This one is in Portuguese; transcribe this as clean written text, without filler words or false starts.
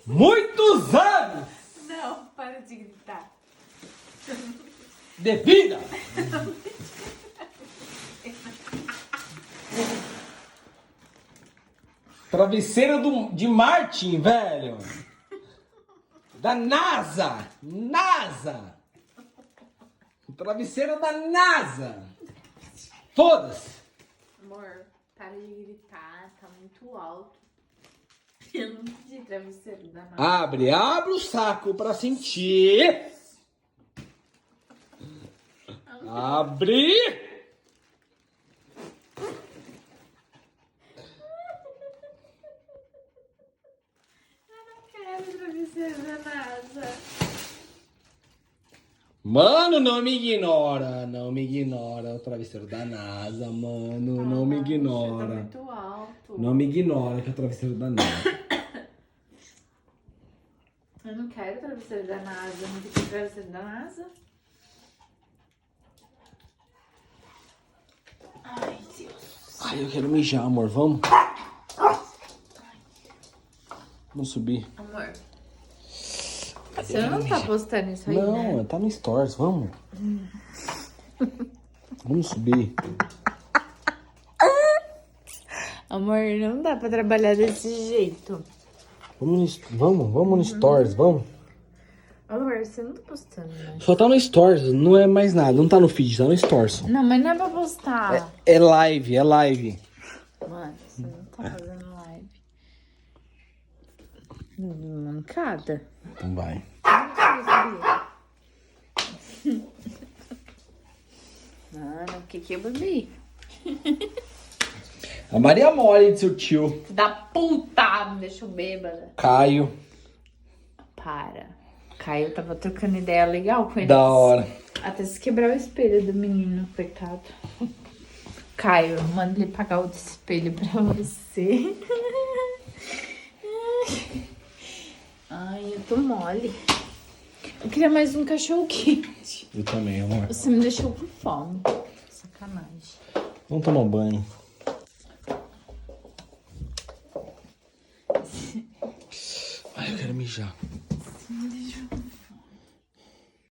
Muitos anos Não, para de gritar. de vida. Travesseiro de Martin, velho. Da NASA. NASA. Travesseiro da NASA. Foda-se. Amor, para de gritar, tá muito alto. Eu não pedi travesseiro da NASA. Abre o saco pra sentir. Abre. Quero travesseiro da NASA. Mano, não me ignora. Não me ignora. O travesseiro da NASA, mano. Não me Tá ignora. muito alto. Não me ignora que é o travesseiro da NASA. Eu não quero travesseiro da NASA. Eu não pedi travesseiro da NASA. Ai, Deus. Ai, eu quero mijar, amor. Vamos? Vamos subir. Amor, você não tá postando isso aí, Não, né? tá no Stories. Vamos. Vamos subir. Amor, não dá pra trabalhar desse jeito. Vamos no Stories, vamos. Amor, você não tá postando, né? Só tá no Stories, não é mais nada. Não tá no feed, tá no Stories. Não, mas não é pra postar. É live, é live. Mano, você não tá fazendo live. Mancada. Então vai. Mano, o que eu bebi? A Maria Mole de seu tio. Da puta, me deixou bêbada. Caio. Para. Caio tava trocando ideia legal com eles. Da hora. Até se quebrar o espelho do menino, coitado. Caio, manda ele pagar o espelho pra você. Ai, eu tô mole. Eu queria mais um cachorro quente. Eu também, amor. Você me deixou com fome. Sacanagem. Vamos tomar um banho. Ai, eu quero mijar.